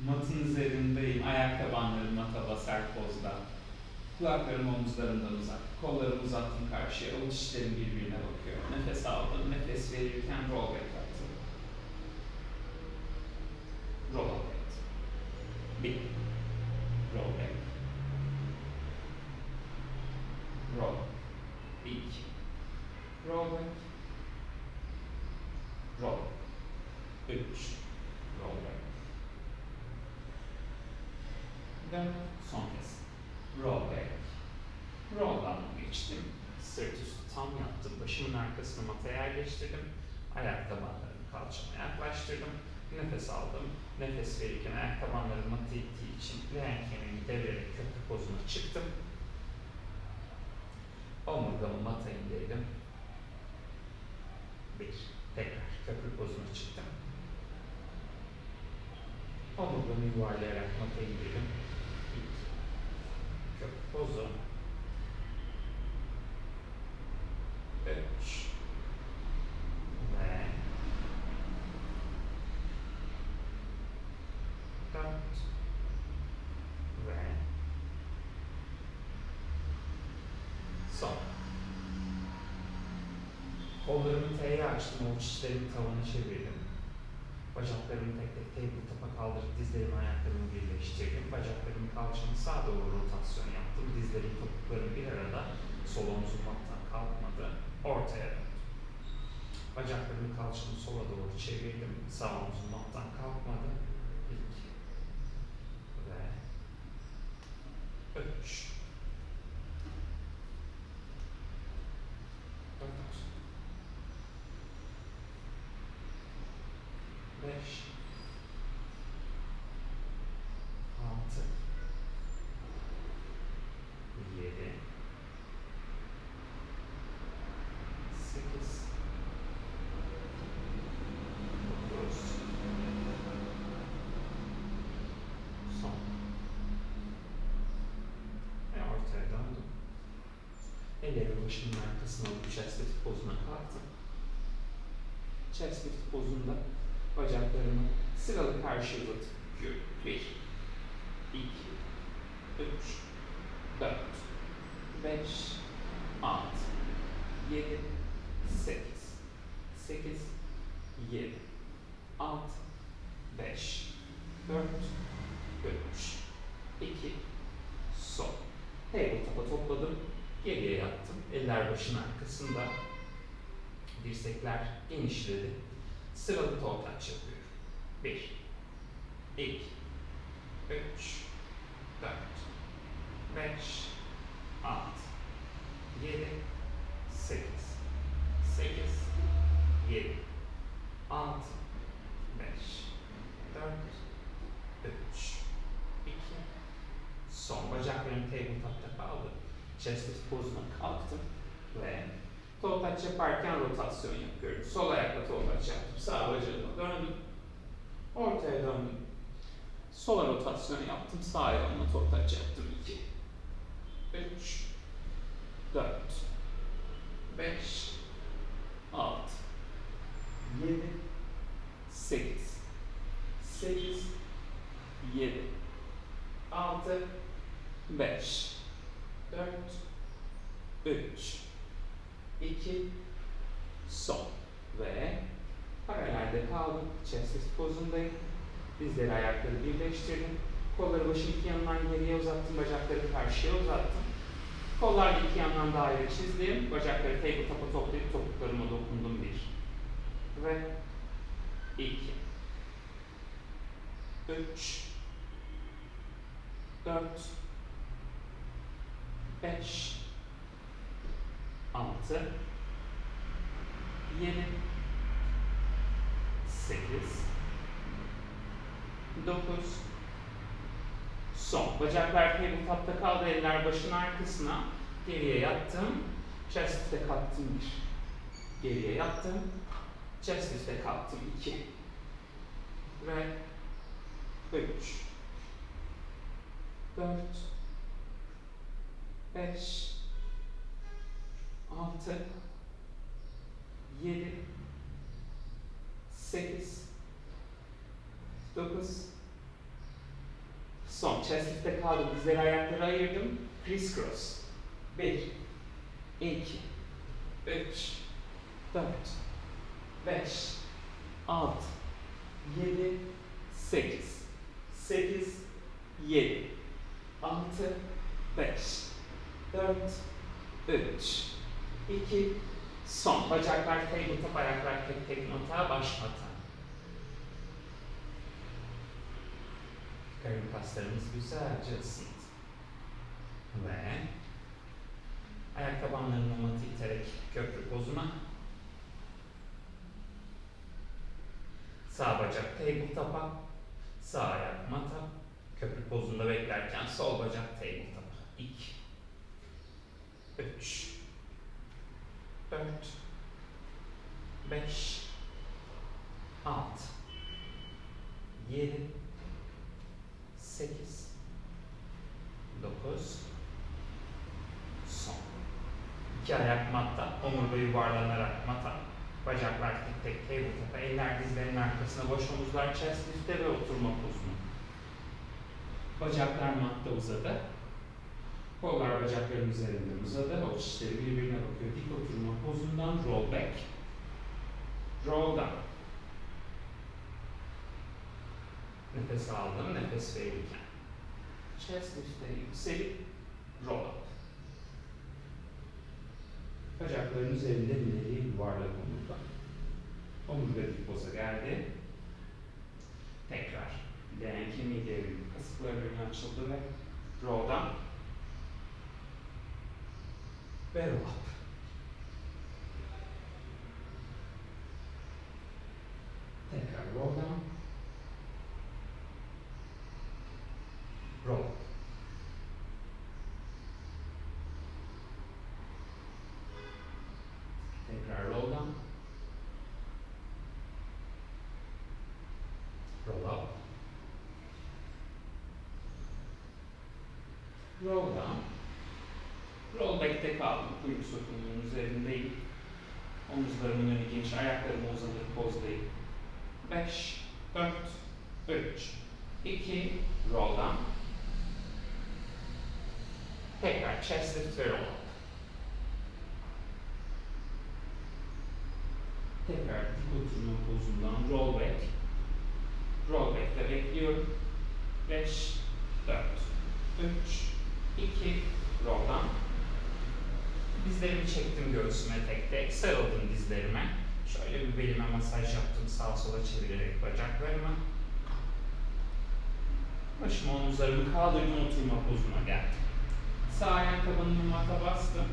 Matın üzerindeyim. Ayak tabanlarım mata basar pozda. Kulaklarım omuzlarımdan uzak. Kollarımı uzattım karşıya. Avuç içlerim birbirine bakıyor. Nefes aldım. Nefes verirken roll back yaptım. Roll back. Bir. Roll back. Roll. İki. Roll back. Roll. Üç. Roll back. Dört. Son kez. Roll back. Roll'dan geçtim. Sırt üstü tam yattım. Başımın arkasına mata yerleştirdim. Ayak tabanlarımı kalçama yaklaştırdım. Nefes aldım. Nefes verirken ayak tabanlarım matı ittiği için leğen kemiğimi devirerek köprü pozuna çıktım. Omurgamı mata indirdim. Bir. Tekrar köprü pozuna çıktım. Omurgamı yuvarlayarak mata indirdim. İki. Köprü pozu. 3 ve 4 ve son. Kollarımı T'ye açtım, avuç içlerimi tavana çevirdim. Bacaklarımı tek tek table top'a kaldırıp dizlerimi ayaklarımı birleştirdim. Bacaklarımı kalçamı sağa doğru rotasyon yaptım. Dizlerim topuklarım bir arada. Sol omzum mattan kalkmadı. Ortaya döndüm. Bacaklarımı kalçamı sola doğru çevirdim. Sağ omzum mattan kalkmadı. 2 ve 3 4 5 6 7 8 9 son ve ortaya döndüm. Ellerimi başımın arkasına alıp chest lift pozuna kalktım. Chest lift pozunda bacaklarımı sıralı karşıya uzatıp büküyorum. 1 2 3 4 5 6 7 8 8 7 6 5 4 3 2 son. Table top'a topladım. Geriye yattım. Eller başın arkasında. Dirsekler genişledi. Sıralı toe touch yapıyorum. 1 2 3 4 5 6 7 8 8 7 6 5 4 3 2 son. Bacaklarım table top'ta kaldı. Chest lift pozuna kalktım ve toe touch yaparken rotasyon yapıyorum. Sol ayakla toe touch yaptım. Sağ bacağıma döndüm. Ortaya döndüm. Sola rotasyon yaptım. Sağ ayağımla toe touch yaptım. 2 3 4 5 6 7 8 8 7 6 5 4 3 2 son ve paralelde kaldım. Chest lift pozundayım. Dizleri ayakları birleştirdim. Kolları başın iki yanından geriye uzattım. Bacakları karşıya uzattım. Kollarla iki yandan daire çizdim. Bacakları table top'a toplayıp topuklarıma dokundum. 1 ve 2 3 4 5 6 7 8 9 son. Bacaklar table top'ta kaldı. Eller başın arkasına. Geriye yattım. Chest lift'e kalktım. 1 geriye yattım. Chest lift'e kalktım. 2 ve 3 4 5 6 7 8 9 Son. Chest lift'te kaldım. Dizleri ayakları ayırdım. Criss cross. 1, 2, 3, 4, 5, 6, 7, 8, 8, 7, 6, 5, 4, 3, 2, son. Bacaklar tabletop, ayaklar tek tek nota, baş nota. Karın kaslarımız güzelce ısındı. Ve ayak tabanlarını matı iterek köprü pozuna. Sağ bacak tabletop'a, sağ ayak mata. Köprü pozunda beklerken sol bacak tabletop'a. 2, 3, 4, 5, 6, 7, 8, 9, son. İki ayak matta, omurga yuvarlanarak mata. Bacaklar tek tek tabletop'a, eller dizlerin arkasına, boş omuzlar chest lift'te ve oturma pozuna. Bacaklar matta uzadı. Kollar bacakların üzerinde uzadı. Avuç içleri birbirine bakıyor. Dik oturma pozundan roll back. Roll down. Nefes aldım, nefes verirken. Chest lift'te yükselip roll up. Bacakların üzerinde ileri yuvarlak omurga. Omurga dik poza geldi. Tekrar. Leğen kemiği devrildi. Kasıklar önü açıldı ve roll down. Ve roll up. Tekrar roll down. Roll up. Tekrar roll down. Roll up. Roll down. Roll back'te kaldım. Kuyruk sokumunun üzerindeyim. Omuzlarımın önü geniş, ayaklarımı uzanır pozdayım. 5, 4, 3, 2, roll down. Tekrar chest lift ve roll up. Tekrar dik oturma pozundan roll back. Roll back'te bekliyorum. 5, 4, 3, 2, roll down. Dizlerimi çektim göğsüme tek tek, sarıldım dizlerime. Şöyle bir belime masaj yaptım, sağa sola çevirerek bacaklarımı. Başımı, omuzlarımı kaldırdım, oturma pozuna geldim. Sağ ayak tabanımı mata bastım.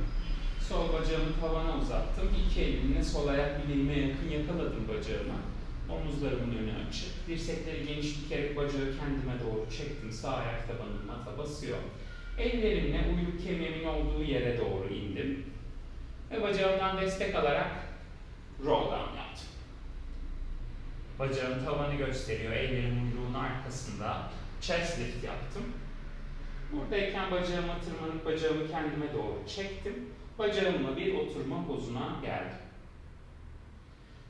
Sol bacağımı tavana uzattım. İki elimle sol ayak bileğime yakın yakaladım bacağımı. Omuzlarımın önü açık. Dirsekleri geniş bükerek bacağı kendime doğru çektim. Sağ ayak tabanım mata basıyor. Ellerimle uyluk kemiğimin olduğu yere doğru indim. Ve bacağımdan destek alarak roll down yaptım. Bacağım tavanı gösteriyor. Ellerim uyluğun arkasında. Chest lift yaptım. Buradayken bacağıma tırmanıp bacağımı kendime doğru çektim. Bacağımla bir oturma pozuna geldim.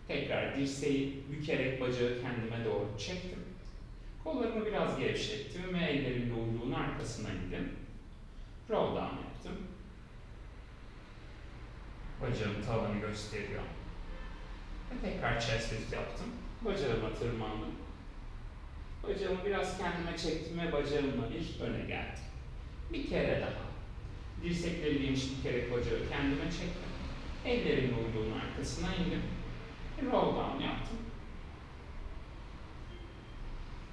Tekrar dirseği bükerek bacağı kendime doğru çektim. Kollarımı biraz gevşettim ve ellerimle uyluğun arkasına indim. Roll down yaptım. Bacağım tavanı gösteriyor. Ve tekrar chest lift yaptım. Bacağıma tırmandım. Bacağımı biraz kendime çektim ve bacağımla bir öne geldim. Bir kere daha. Dirsekleri geniş bükerek bacağı kendime çektim. Ellerimle uyluğun arkasına indim. Roll down yaptım.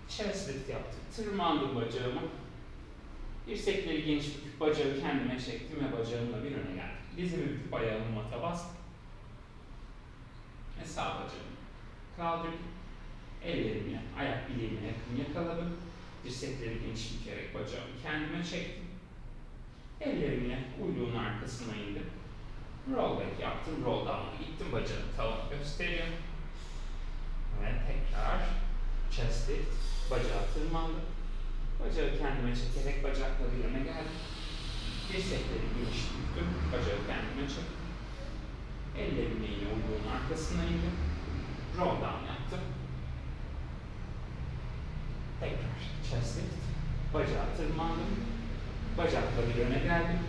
Chest lift yaptım. Tırmandım bacağıma. Dirsekleri geniş büküp bacağı kendime çektim ve bacağımla bir öne geldim. Dizimi büküp ayağımı mata bastım. Ve sağ bacağımı kaldırdım. Ellerimle ayak bileğime yakın yakaladım. Dirsekleri geniş bükerek bacağımı kendime çektim. Ellerimle uyluğun arkasına indim. Roll back yaptım. Roll down'a gittim. Bacağımı tavana gösteriyorum. Ve tekrar chest lift. Bacağı tırmandım. Bacağı kendime çekerek bacakla bir öne geldim. Dirsekleri geniş büktüm. Bacağı kendime çektim. Ellerimle yine uyluğun arkasına indim. Roll down yaptım. Tekrar chest lift. Bacağı tırmandım. Bacakla bir öne geldim.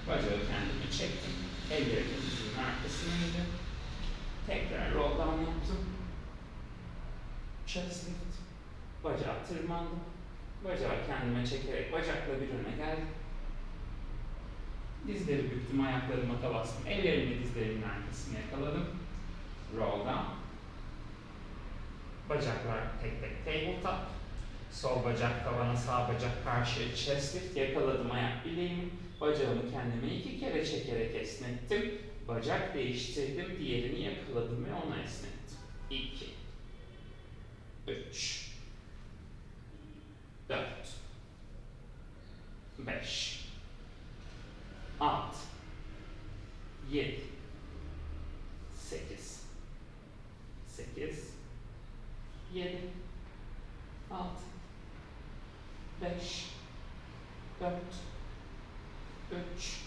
Bacağı kendime çektim. Ellerimi dizinin arkasına indim. Tekrar roll down yaptım. Chest lift. Bacağı tırmandım. Bacağı kendime çekerek bacakla bir öne geldim. Dizleri büktüm, ayaklarıma mata bastım. Ellerimle dizlerimin arkasını yakaladım. Roll down. Bacaklar tek tek tabletop. Sol bacak tavana, sağ bacak karşıya chest lift. Yakaladım ayak bileğimi. Bacağımı kendime 2 kere çekerek esnettim. Bacak değiştirdim, diğerini yakaladım ve onu esnettim. 2, 3, 4, 5, 6, 7, 8, 7, 6, 5, 4, 3,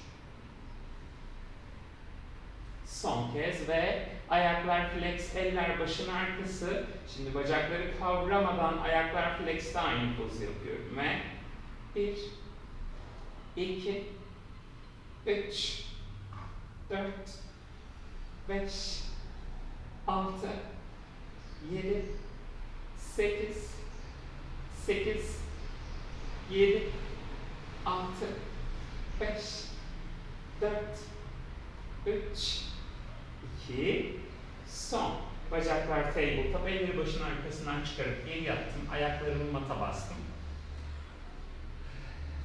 son kez ve ayaklar flex, eller başın arkası. Şimdi bacakları kavramadan ayaklar flex'te aynı pozu yapıyorum ve 1, 2, 3, 4, 5, 6, 7, 8, 7, 6, 5, 4, 3, 2, son. Bacaklar tabletop, elleri başın arkasından çıkarıp geri yattım. Ayaklarımı mata bastım.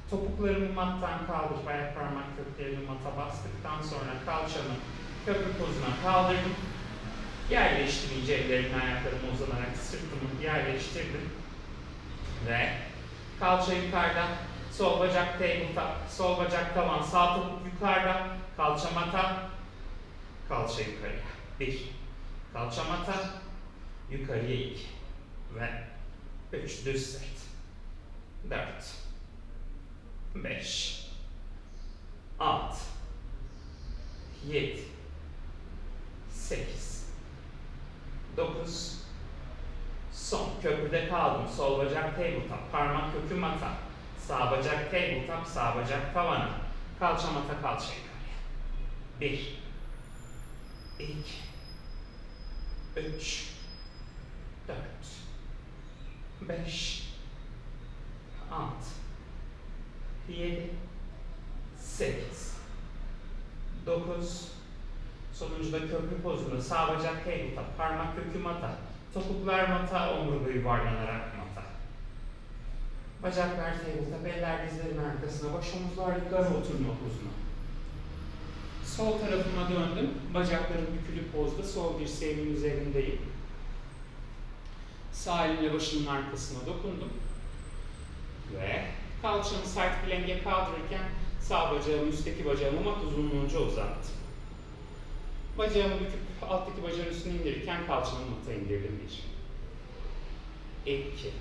Topuklarımı mattan kaldırıp ayak parmak köklerimi mata bastıktan sonra kalçamı köprü pozuna kaldırdım. Yerleştim iyice, ellerimle ayaklarımı uzanarak sırtımı yerleştirdim. Ve kalça yukarıda, sol bacak tabletop, sol bacak tavan, sağ topuk yukarıda, kalça mata, kalça yukarıya. 1, kalça mata, yukarıya 2 ve 3, düz sırt. 4, 5, 6, 7, 8, 9, son. Köprüde kaldım. Sol bacak tabletop, parmak kökü mata, sağ bacak tabletop, sağ bacak tavana, kalça mata, kalça yukarıya. 1, 2, 3, 4, 5, 6, 7, 8, 9, sonuncuda köprü pozunda sağ bacak tabletop, parmak kökü mata, topuklar mata, omurga yuvarlanarak mata. Bacaklar tabletop, eller dizlerin arkasına, baş omuzlar yukarı oturma pozuna. Sol tarafıma döndüm, bacaklarım bükülü pozda, sol dirseğimin üzerindeyim. Sağ elimle başımın arkasına dokundum. Ve kalçamı sert bilenge kaldırırken sağ bacağımı üstteki bacağımı mat uzunluğunca uzattım. Bacağımı büküp alttaki bacağın üstüne indirirken kalçamı mata indirdim. 1, 2,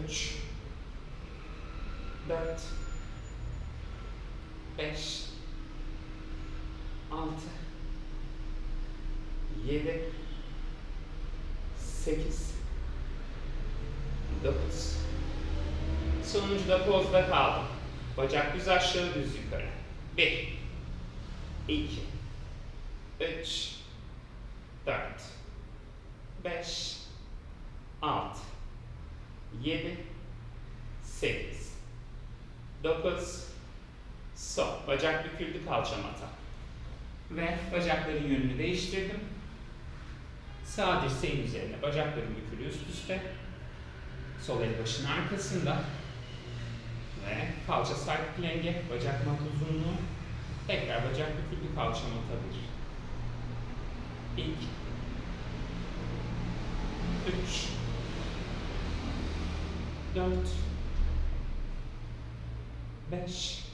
3, 4, 5, 6, 7, 8, 9. Sonuncuda pozda kaldım. Bacak düz aşağı, düz yukarı. 1, 2, 3, 4, 5, 6, 7, 8, 9, son. Bacak büküldü, kalça mata. Ve bacakların yönünü değiştirdim. Sağ dirseğin üzerine bacaklarım bükülü üst üste. Sol el başın arkasında. Ve kalça sert plenge, bacak mat uzunluğu. Tekrar bacak büküldü, kalça mata 1, 2, 3, 4, 5,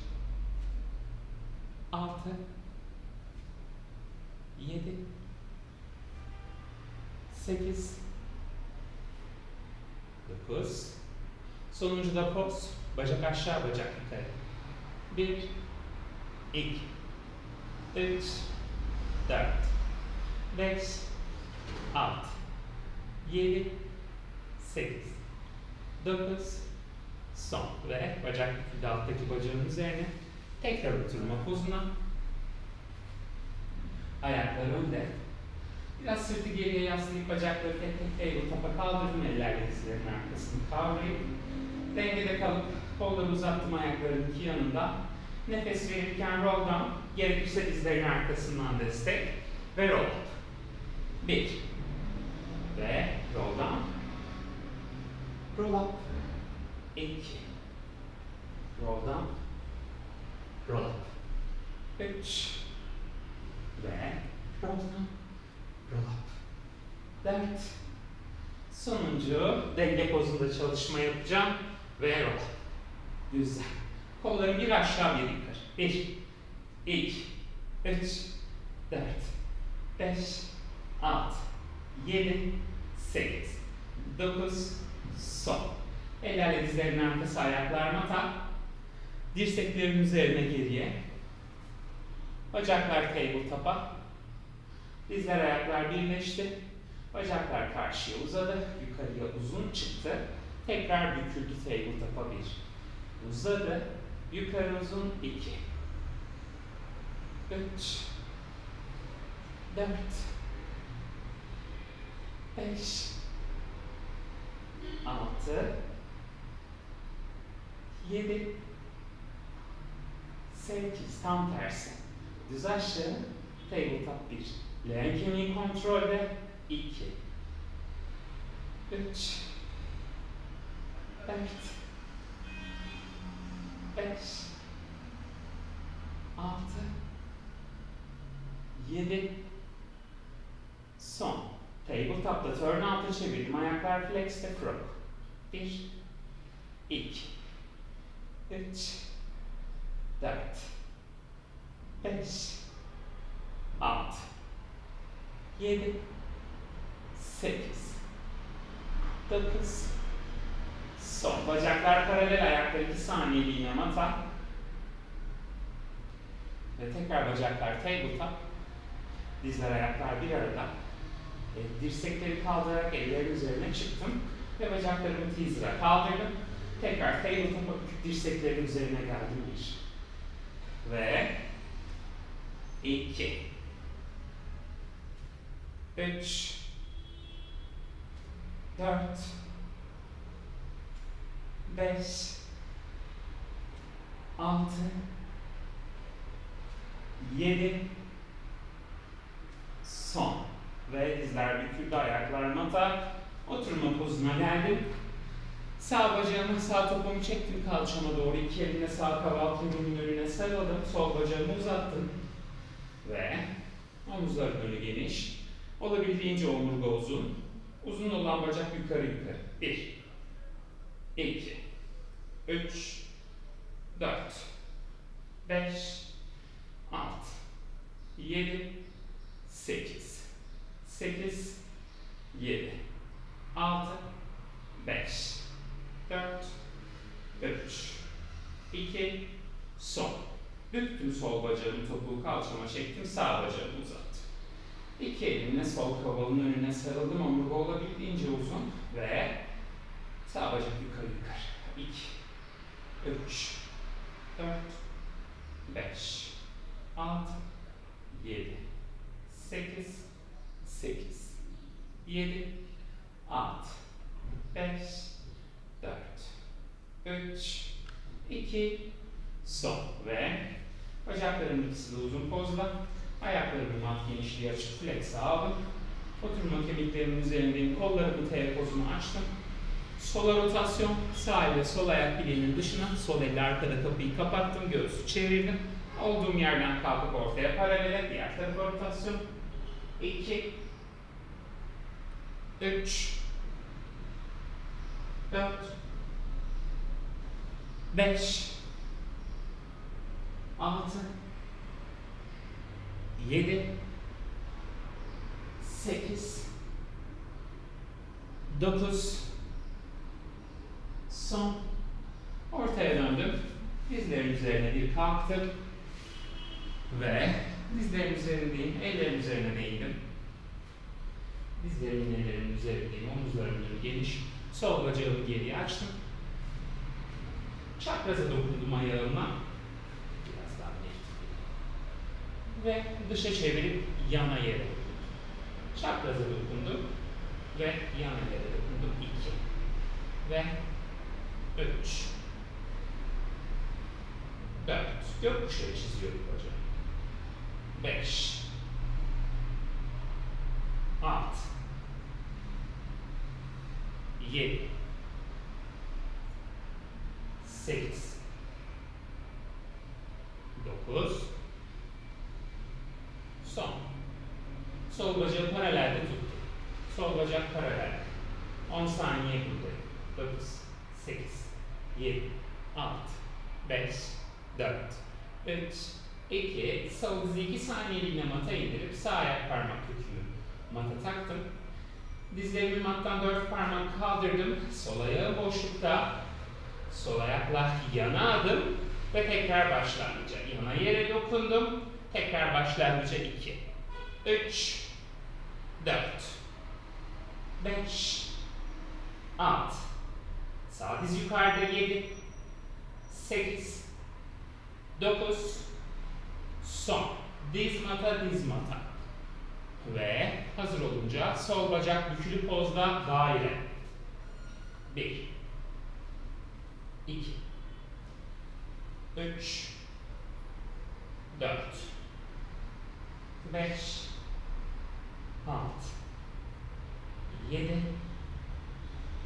6, 7, 8, 9. Sonuncuda poz. Bacak aşağı, bacak yukarı. 1, 2, 3, 4, 5, 6, 7, 8, 9, son ve bacak büküldü alttaki bacağın üzerine. Tekrar oturma pozuna. Ayaklar önde. Biraz sırtı geriye yaslayıp bacakları tek tek tabletop'a kaldırdım. Ellerle dizlerin arkasını kavrayıp. Dengede kalıp kolları uzattım ayaklarının iki yanında. Nefes verirken roll down. Gerekirse dizlerin arkasından destek. Ve roll up. 1. Ve roll down. Roll up. 2. Roll down. Roll up. 3. Ve roll down. Roll up. 4. Sonuncu denge pozunda çalışma yapacağım. Ve roll up. Güzel. Kolları bir aşağı bir yukarı. 1, 2, 3, 4, 5, 6, 7, 8, 9, son. Ellerle dizlerin arkası, ayaklar mata. Dirseklerin üzerine geriye. Bacaklar tabletop'a. Dizler, ayaklar birleşti. Bacaklar karşıya uzadı. Yukarıya uzun çıktı. Tekrar büküldü tabletop'a 1. Uzadı. Yukarı uzun 2. 3. 4. 5. 6. 7. 8. Tam tersi. Düz aşağı. Tabletop 1. Leğen kemiği kontrolde. 2. 3. 4. 5. 6. 7. Son. Tabletop'ta turn out'a çevirdim. Ayaklar flex'te frog. 1. 2. 3. 4. 5. 6. 7. 8. 9. Son. Bacaklar paralel, ayaklar 2 saniyeliğine mata. Ve tekrar bacaklar tabletop. Dizler, ayaklar bir arada. Dirsekleri kaldırarak ellerin üzerine çıktım. Ve bacaklarımı teaser'a kaldırdım. Tekrar tabletop'a dirseklerin üzerine geldim. 1. Ve 2. 3. 4. 5. 6. 7. Son. Ve dizler büküldü, ayaklar mata. Oturma pozuna geldim. Sağ bacağımı, sağ topumu çektim kalçama doğru. İki elimle sağ kaval kemiğimin önüne sarıldım. Sol bacağımı uzattım. Ve omuzların önü geniş. Olabildiğince omurga uzun. Uzun olan bacak yukarı yukarı. 1. 2. 3. 4. 5. 6. 7. 8. 8. 7. 6. 5. 4. 3. 2. Son. Büktüm sol bacağımı, topuğu kalçama çektim, sağ bacağımı uzattım. İki elimle sol kavalın önüne sarıldım, omurga olabildiğince uzun ve sağ bacak yukarı yukarı. 2, 3, 4, 5, 6, 7, 8, 8, 7, 6, 5, 4, 3, 2, son ve bacaklarımın ikisi de uzun pozda. Ayaklarımı mat genişliği açıp flex'e aldım. Oturma kemiklerimin üzerindeyim. Kollarımı T pozuna açtım. Sola rotasyon, sağ ile sol ayak bileğinin dışına, sol elle arkada kapıyı kapattım, göğsü çevirdim. Olduğum yerden kalkıp ortaya paralele, diğer tarafa rotasyon. 2, 3, 4, 5, 6, 7, 8, 9, son. Ortaya döndüm. Dizlerin üzerine bir kalktım. Ve dizlerin üzerindeyim. Ellerin üzerine değindim. Dizlerimin ellerinin üzerindeyim. Omuzlarım geniş. Sol bacağımı geriye açtım. Çapraza dokundum ayağımla. Biraz daha geri. Ve dışa çevirip yana yere dokundum. Çapraza dokundum. Ve yana yere dokundum. 2. Ve 3. 4. Gökkuşağı çiziyorum bacağı. 5. 6. 7. 8. 9. Son. Sol bacağı paralelde tuttum. Sol bacak paralel. 10 saniye buradayım. 9, 8, 7, 6, 5, 4, 3, 2, sol dizi 2 saniyeliğine mata indirip sağ ayak parmak kökünü mata taktım. Dizlerimi mattan 4 parmak kaldırdım. Sol ayağı boşlukta. Sol ayakla yana adım ve tekrar başlangıca. Yana yere dokundum. Tekrar başlangıca 2, 3, 4, 5, 6, sağ diz yukarıda 7, 8, 9, son. Diz mata, diz mata. Ve hazır olunca sol bacak bükülü pozda daire. 1, 2, 3, 4, 5, 6, 7,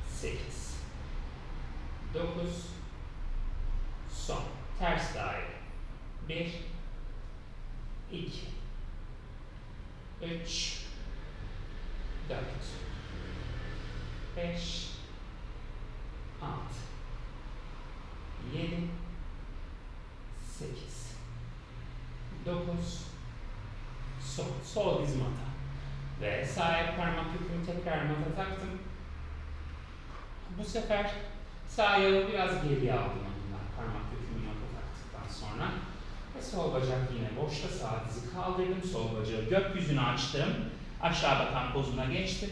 8, 9, son. Ters daire. 1, 2, 3, 4, 5, 6, 7, 8, 9, son. Sol diz mata. Ve sağ ayak parmak kökünü tekrar mata taktım. Bu sefer sağ ayağı biraz geriye aldım onunla. Parmak kökünü mata taktıktan sonra. Ve sol bacak yine boşta, sağ dizi kaldırdım. Sol bacağı gökyüzüne açtım. Aşağı bakan pozuna geçtim.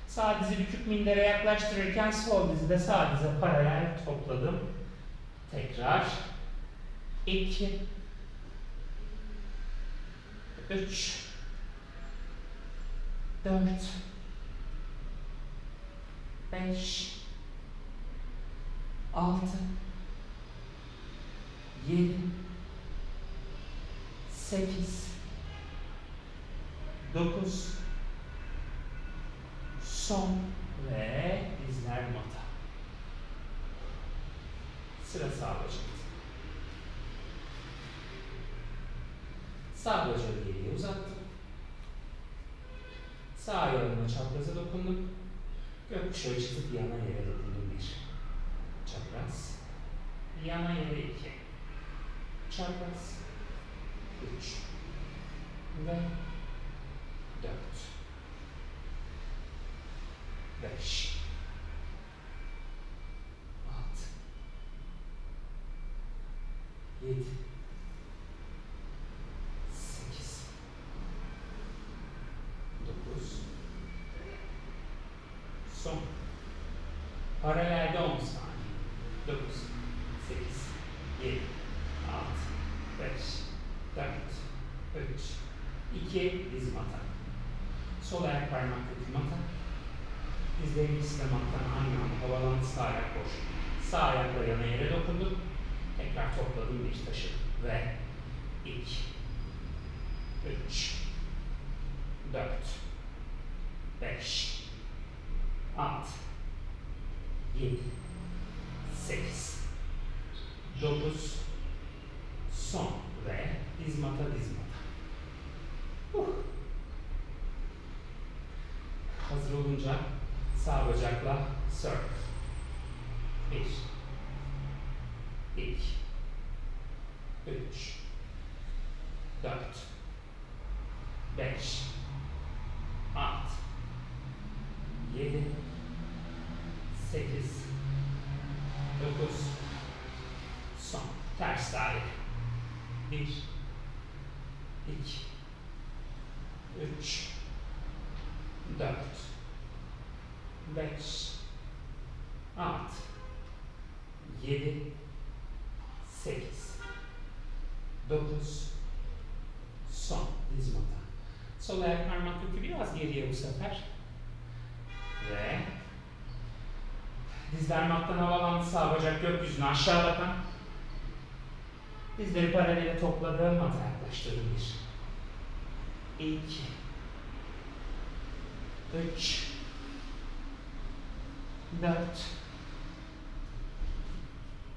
Sağ dizi büküp mindere yaklaştırırken sol dizi de sağ dize paralel topladım. Tekrar. 2, 3, 4, 5, 6, 7, 8, 9, son ve dizler mata. Sıra sağ bacak. Sağ bacağı geriye uzattım. Sağ ayağımla çapraza dokundum. Gökkuşağı çizip yana yere dokundum. 1. Çapraz. Yana yere 2. Çapraz. 3. Ve 4. 5. 6. 7. 8. 9. Son. Paralelde 10 saniye. 9, 8, 7, 6, 5, 4, 3, 2, diz mata. Sol ayak parmak kökü mata. Dizlerin ikisi de mattan aynı anda havalandı, sağ ayak boş. Sağ ayakla yana yere dokundum. Tekrar topladım, bir taşıdım. Ve 2, 3, 4, 5, 6, 7, 8, 9, son ve diz mata, diz mata. Hazır olunca sağ bacakla circle. 1, 2, 3, 4, 5, 6, 7, 8, 9, son. Ters daire. 1, 2, 3, 4, 5, 6, 7, 8, 9, son. Diz mata. Sol ayak parmak kökü biraz geriye bu sefer. Ve dizler mattan havalandı, sağ bacak gökyüzüne aşağı bakan. Dizleri paralele topladım, mata yaklaştırdım. 1, 2, 3, 4,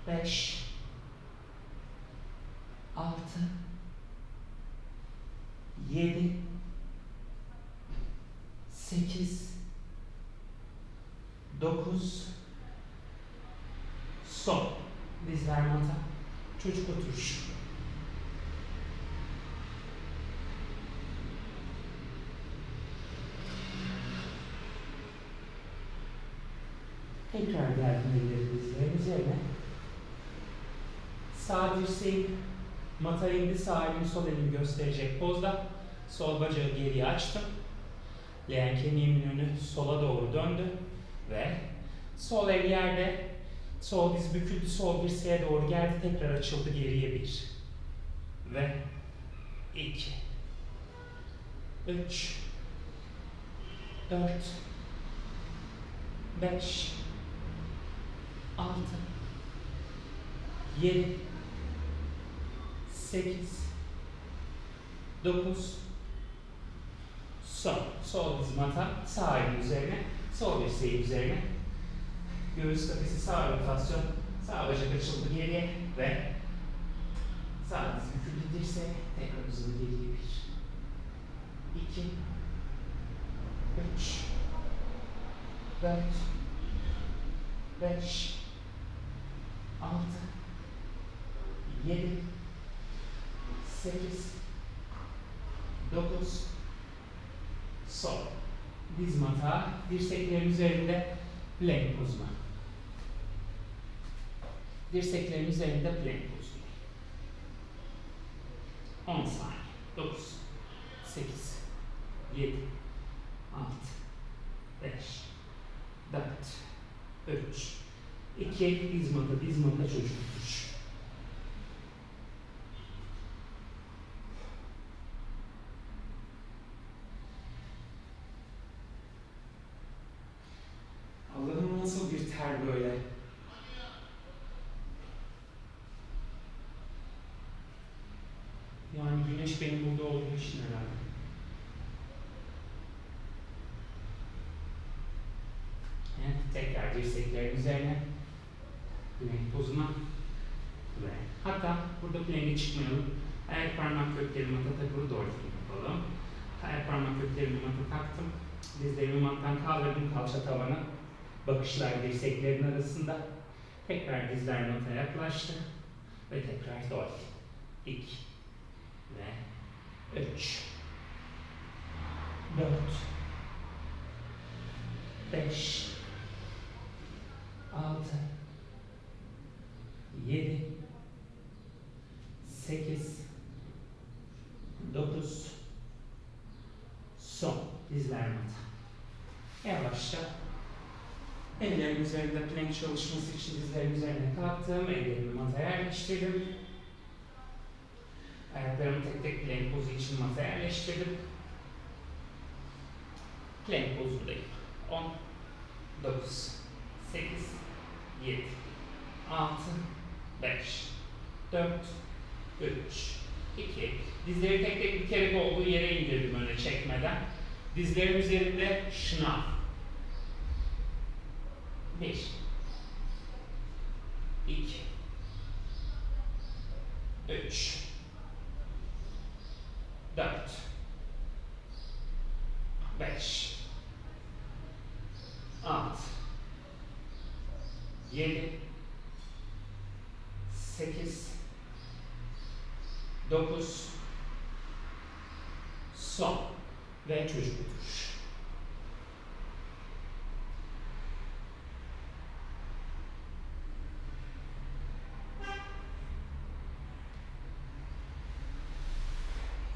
5, 6, 7, 8, 9, son. Dizler mata. Çocuk oturuşu. Tekrar geldim elleri dizlerin üzerine. Sağ dirseğim mata indi, sağ elim sol elimi gösterecek pozda. Sol bacağı geriye açtım. Leğen kemiğimin önü sola doğru döndü. Ve sol el yerde, sol diz büküldü, sol dirseğe doğru geldi. Tekrar açıldı geriye 1. Ve 2, 3, 4, 5, 6, 7, 8, 9, son. Sol diz mata, sağ elin üzerine, sol dirseğin üzerine. Göğüs kafesi sağ rotasyon, sağ bacak açıldı geriye ve sağ diz büküldü dirseğe, tekrar uzadı geriye 1, 2, 3, 4, 5, 6, 7, 8, 9, son. Diz mata, dirseklerin üzerinde plank pozuna. Dirseklerin üzerinde plank pozuna. 10 saniye. 9, 8, 7, 6, 5, 4, 3, 2, diz mata çocuk oturuşu. Allah'ım nasıl bir ter böyle. Yani güneş benim burada olduğu için herhalde. Evet, tekrar dirseklerin üzerine. Plank pozuna. Ve hatta burada plank'e çıkmayalım. Ayak parmak köklerimi mata takılı dolphin yapalım. Ayak parmak köklerimi mata taktım. Dizlerimi mattan kaldırdım, kalça tavana. Bakışlar dirseklerin arasında. Tekrar dizler mataya yaklaştı. Ve tekrar dolphin. 2 ve 3, 4, 5, 6, 7, 8, 9, son. Dizler mata. Yavaşça ellerim üzerinde plank çalışması için dizlerim üzerine kalktım. Ellerimi mataya yerleştirdim. Ayaklarımı tek tek plank pozu için masaya yerleştirdim. Plank pozundayım. 10, 9, 8, 7, 6, 5, 4, 3, 2. Dizleri tek tek bükerek olduğu yere indirdim öne çekmeden. Dizlerim üzerinde şınav. 1, 2, 3, 4, 5, 6, 7, 8, 9, son ve çocuk oturuş.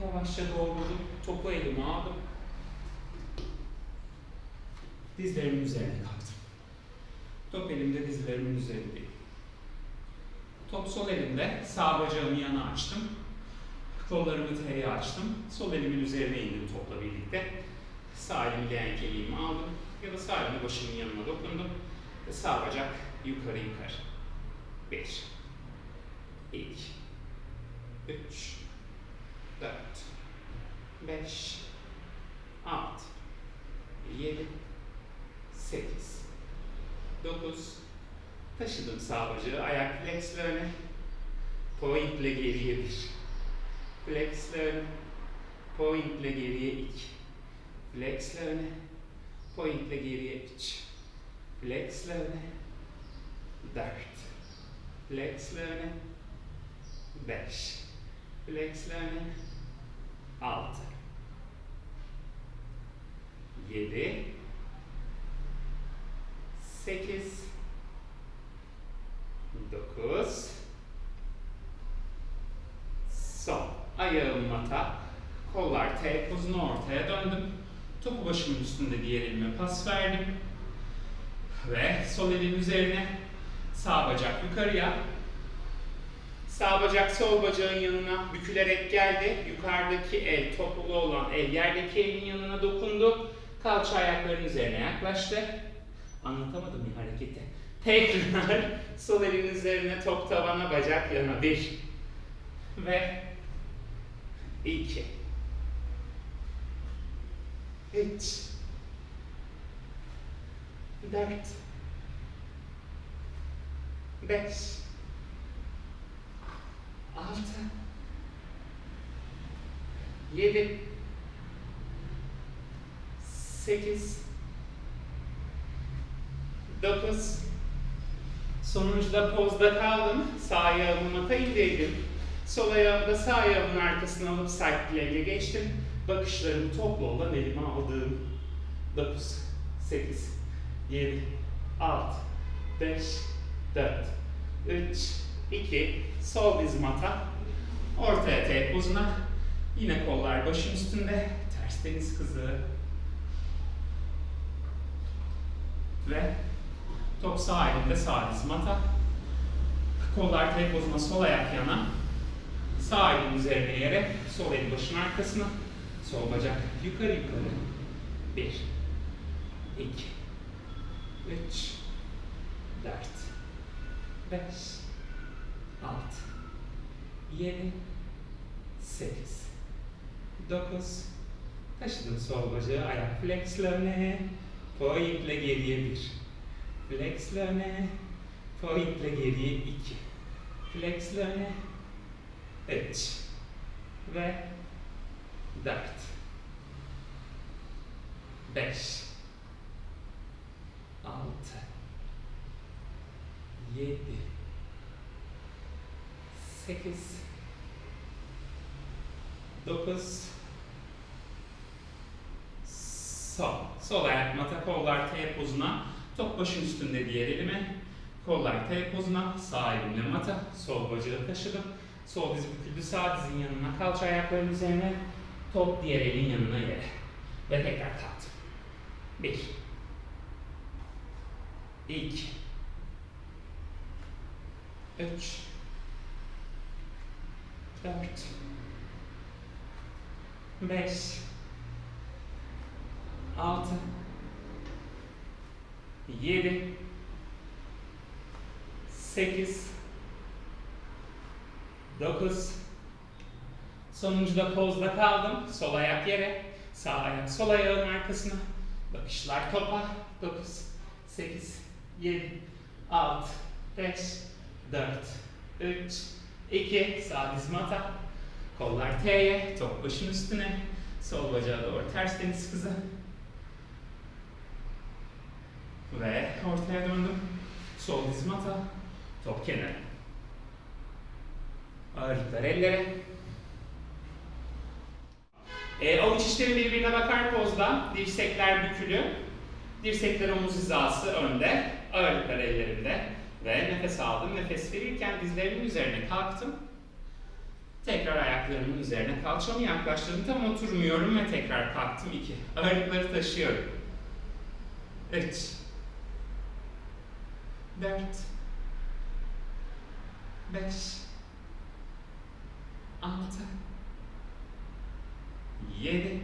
Yavaşça doldurdum, topu elime aldım. Dizlerimin üzerine kalktım. Top elimde dizlerimin üzerindeyim. Top sol elimde, sağ bacağımı yana açtım. Kollarımı T'ye açtım. Sol elimin üzerine indim topla birlikte. Sağ elimi leğen kemiğimi aldım. Ya da sağ elimi başımın yanına dokundum. Ve sağ bacak yukarı yukarı. 1, 2, 3, 4, 5, 6, 7, 8, 9. Taşıdım sağ bacağı. Ayak flexle öne. Pointle geriye 1. Flexle öne. Pointle geriye 2. Flexle öne. Pointle geriye 3. Flexle öne. 4. Flexle öne. 5. Flexle öne. 6. 7. 8. 9. Son. Ayağım mata. Kollar T pozuna ortaya döndüm. Topu başımın üstünde diğer elime pas verdim. Ve sol elin üzerine sağ bacak yukarıya. Sağ bacak sol bacağın yanına bükülerek geldi. Yukarıdaki el, toplu olan el yerdeki elin yanına dokundu. Kalça ayakların üzerine yaklaştı. Anlatamadım ya hareketi. Tekrar sol elin üzerine top tavana bacak yana 1 ve 2 3 4 5 6 7 8 9. Sonuncuda pozda kaldım. Sağ ayağımı mata indirdim. Sol ayağımı da sağ ayağımın arkasına alıp side play'e geçtim. Bakışlarımı toplu olan elime aldım. 9, 8, 7, 6, 5, 4, 3, 2, sol diz mata. Ortaya T pozuna. Yine kollar başın üstünde. Ters deniz kızı. Ve top sağ elimde sağ diz mata. Kollar T pozuna, sol ayak yana. Sağ elin üzerine yere, sol el başın arkasına. Sol bacak yukarı yukarı. 1, 2, 3, 4, 5, 6, 7, 8, 9. Taşıdım sol bacağı, ayak flexle öne. Pointle geriye 1. Flexle öne. Pointle geriye 2. Flexle öne. 3 ve 4 5 6 7 8 9. Sol ayak mata, kollar T pozuna. Top başın üstünde diğer elime. Kollar T pozuna. Sağ elimle mata. Sol bacağı taşıdım. Sol diz büküldü, sağ dizin yanına, kalça ayakların üzerine, top diğer elin yanına yere. Ve tekrar kalktım. 1 2 3 4 5 6 7 8 9. Sonuncuda pozda kaldım. Sol ayak yere. Sağ ayak sol ayağın arkasına. Bakışlar topa. 9, 8, 7, 6, 5, 4, 3, 2. Sağ diz mata. Kollar T'ye. Top başın üstüne. Sol bacağı doğru ters deniz kızı. Ve ortaya döndüm. Sol diz mata. Top kenara. Ağırlıklar ellere. Avuç içleri birbirine bakar pozda. Dirsekler bükülü. Dirsekler omuz hizası önde. Ağırlıklar ellerimde. Ve nefes aldım. Nefes verirken dizlerimin üzerine kalktım. Tekrar ayaklarımın üzerine kalçamı yaklaştırdım. Tam oturmuyorum ve tekrar kalktım. 2. Ağırlıkları taşıyorum. 3, 4, 5, 6, 7,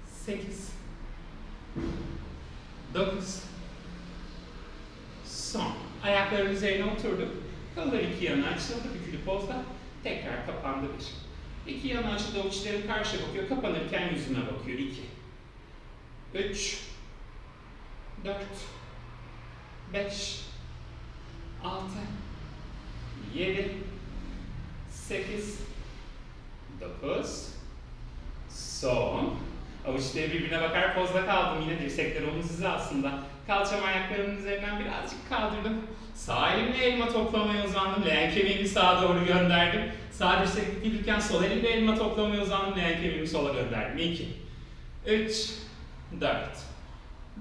8, 9, son. Ayakların üzerine oturduk. Kolları iki yana açıldı bükülü pozda. Tekrar kapandı bir. İki yana açıldı, avuçların karşıya bakıyor. Kapanırken yüzüne bakıyor. 2, 3, 4, 5, 6, 7, 8, 9, son. Avuçları birbirine bakar, pozda kaldım. Yine dirsekler omuz hizasında. Kalçamı ayaklarımın üzerinden birazcık kaldırdım. Sağ elimle elma toplamaya uzandım. Leğen kemiğimi sağa doğru gönderdim. Sağ dirsek bükülürken sol elimle elma toplamaya uzandım. Leğen kemiğimi sola gönderdim. 2, 3, 4,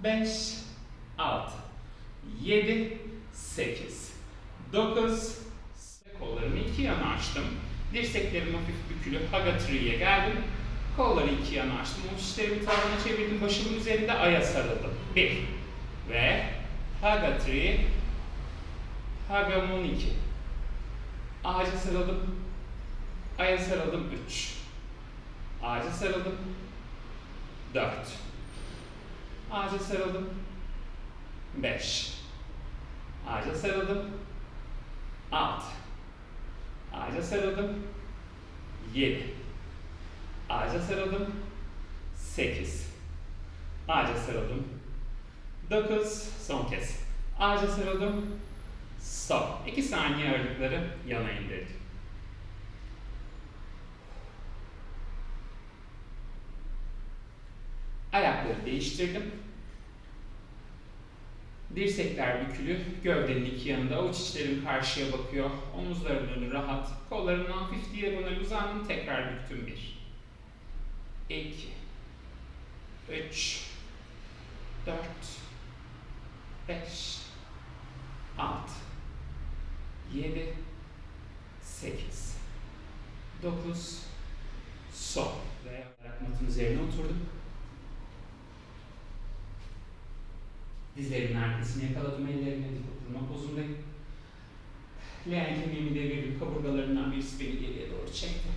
5, 6, 7, 8, 9. Kollarımı iki yana açtım. Dirseklerim hafif bükülü. Haga Tree'ye geldim. Kolları iki yana açtım. Uçlarımı tavana çevirdim. Başımın üzerinde aya sarıldım. 1 ve Haga Tree, Haga Moon 2. Ağaca sarıldım. Aya sarıldım. 3. Ağaca sarıldım. 4. Ağaca sarıldım. 5. Ağaca sarıldım. 6. Ağaca sarıldım. 7. Ağaca sarıldım. 8. Ağaca sarıldım. 9. Son kez. Ağaca sarıldım. Son. 2 saniye ağırlıkları yana indirdim. Ayakları değiştirdim. Dirsekler bükülü, gövdenin iki yanında, avuç içlerim karşıya bakıyor, omuzlarımın önü rahat, kollarımın hafif diagonal uzandım, tekrar büktüm. 1, 2, 3, 4, 5, 6, 7, 8, 9, son. Ve ayak matın üzerine oturdum. Dizlerimin arkasını yakaladım, ellerimle dik oturma pozundayım. Leğen kemiğimi devirdim, kaburgalarından birisi beni geriye doğru çekti.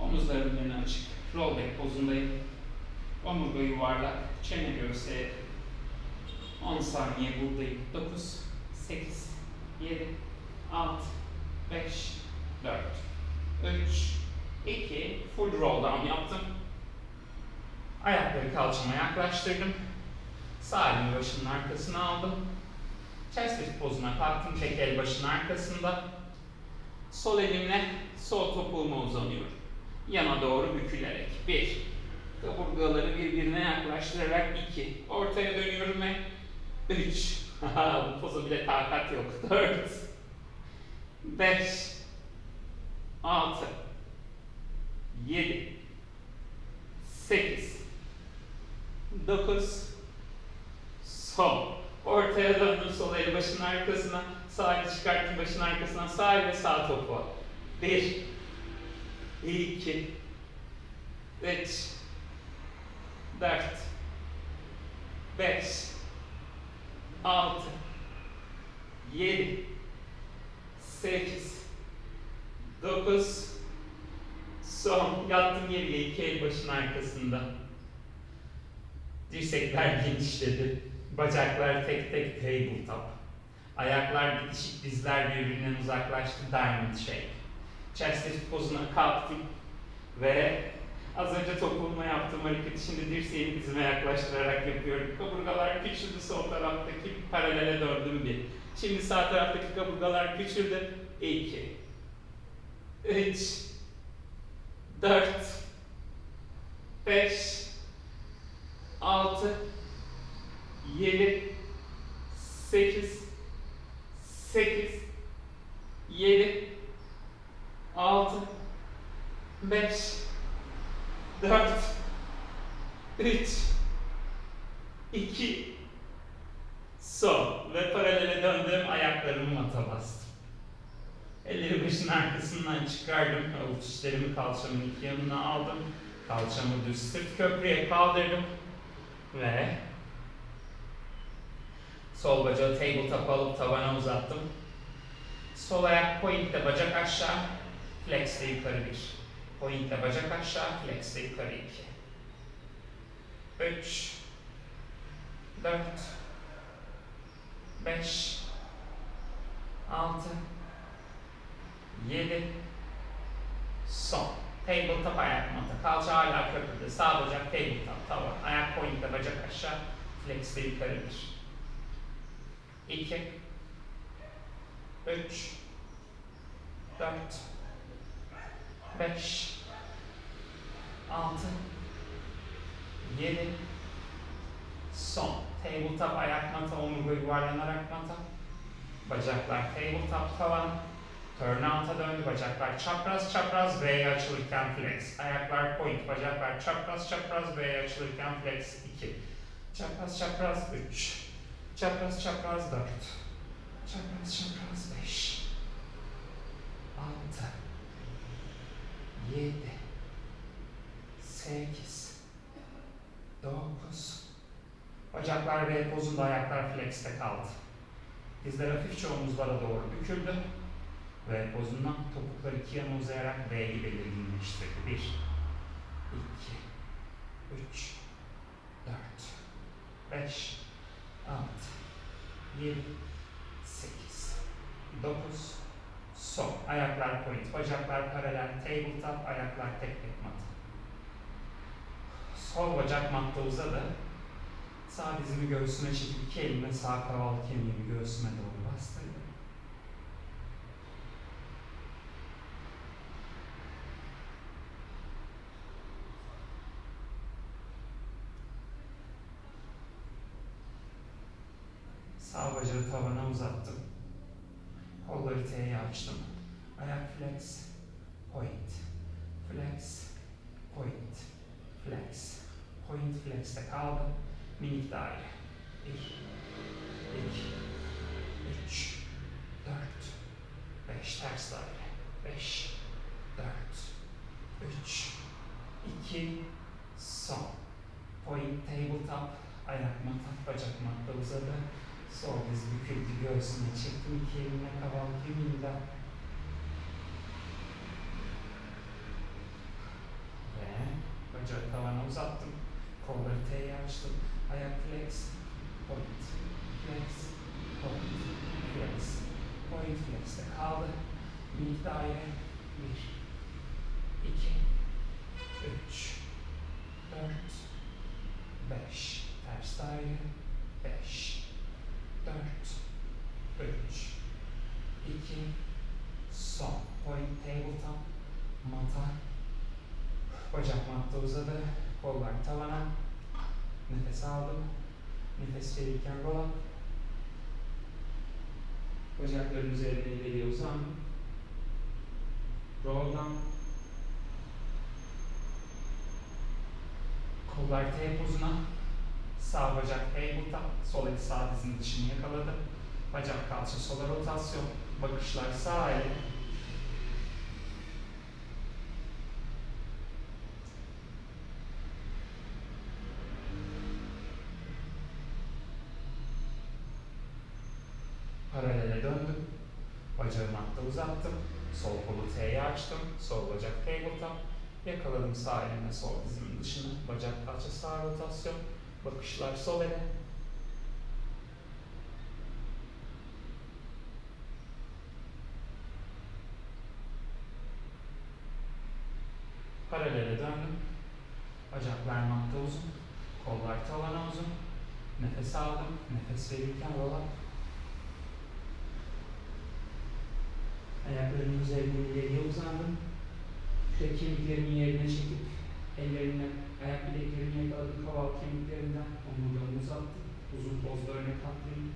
Omuzlarımın önü açık, rollback pozundayım. Omurga yuvarlak, çene göğse 10 saniye buradayım. 9, 8, 7, 6, 5, 4, 3, 2, full roll down yaptım. Ayakları kalçama yaklaştırdım. Sağ elimi başımın arkasına aldım. Chest lift pozuna kalktım. Tek el başın arkasında. Sol elimle sol topuğuma uzanıyorum. Yana doğru bükülerek. 1. Kaburgaları birbirine yaklaştırarak 2. Ortaya dönüyorum ve 3. Bu poza bile takat yok. 4. 5. 6. 7. 8. 9. Son. Ortaya döndüm, sol eli başın arkasına, sağ eli çıkarttım başın arkasına, sağ el ve sağ topuğa. 1, 2, 3, 4, 5, 6, 7, 8, 9, son. Yattım geriye, iki el başın arkasında. Dirsekler genişledi. Bacaklar tek tek tabletop. Ayaklar bitişik, dizler birbirinden uzaklaştı. Diamond shape. Chest lift pozuna kalktım ve az önce topuğumla yaptığım hareket şimdi dirseğimi dizime yaklaştırarak yapıyorum. Kaburgalar küçüldü, sol taraftaki paralele döndüm 1. Şimdi sağ taraftaki kaburgalar küçüldü. 2, 3, 4, 5, 6, 7, 8, 7, 6, 5, 4, 3, 2, son. Ve paralele döndüm, ayaklarımı mata bastım. Elleri başın arkasından çıkardım, avuç içlerimi kalçamın iki yanına aldım. Kalçamı düz sırt köprüye kaldırdım ve Sol bacağı tabletop'a alıp tavana uzattım. Sol ayak pointte, bacak aşağı, flex'te yukarı 1. Pointte bacak aşağı, flex'te yukarı 2. 3 4 5 6 7 son. Tabletop ayak mata. Kalça hala köprüde. Sağ bacak tabletop tavan. Ayak pointte bacak aşağı, flex'te yukarı 1. 2 3 4 5 6 7 son. Tabletop ayak mata, omurga yuvarlanarak mata. Bacaklar tabletop tavan. Turn out'a döndü. Bacaklar çapraz çapraz V'ye açılırken flex. Ayaklar point. Bacaklar çapraz çapraz V'ye açılırken flex 2. Çapraz çapraz 3. Çapraz çapraz 4. Çapraz çapraz 5. 6 7 8 9. Bacaklar V pozunda, ayaklar flex'te kaldı. Dizler hafifçe omuzlara doğru büküldü. V pozundan topuklar iki yana uzayarak V'yi belirginleştirdi. 1 2 3 4 5 6 7 8 9. Son. Ayaklar point. Bacaklar paralel. Tabletop. Ayaklar tek tek mat. Sol bacak matta uzadı. Sağ dizimi göğsüme çekip iki elimle sağ kaval kemiğimi göğsüme doğru bastırdım. Sağ bacağı tavana uzattım. Kolları T'ye açtım. Ayak flex, point, flex, point, flex, point flex'te kaldı. Minik daire. 1 2 3 4 5 ters daire. 5 4 3 2 son. Point tabletop. Ayak mata, bacak matta uzadı. Sol diz büküldü, göğsüne çektim iki elimle kaval kemiğinden. Ve bacağı tavana uzattım. Kolları T'ye açtım. Ayak flex, point, flex, point, flex, point flex'te kaldı. Minik daire. 1 2 3 4 5 ters daire. 5 4 3 2 son. Point tabletop mata. Bacak matta uzadı. Kollar tavana. Nefes aldım. Nefes verirken roll up. Bacakların üzerine ileriye uzandım. Roll down. Kollar T pozuna. Sağ bacak tabletop. Sol el sağ dizin dışını yakaladı. Bacak kalça sola rotasyon. Bakışlar sağ ele. Paralele döndüm. Bacağı matta uzattım. Sol kolu T'ye açtım. Sol bacak tabletop. Yakaladım sağ elimle sol dizimin dışını. Bacak kalça sağ rotasyon. Bakışlar sol ele. Paralele döndüm. Bacaklar matta uzun. Kollar tavana uzun. Nefes aldım. Nefes verirken roll up. Ayaklarımın üzerine ileriye uzandım. Kürek kemiklerimi yerine çekip ellerimle ayak bileklerimi yakaladım kaval kemiklerinden. Omurgamı uzattım. Uzun pozda öne katlayayım.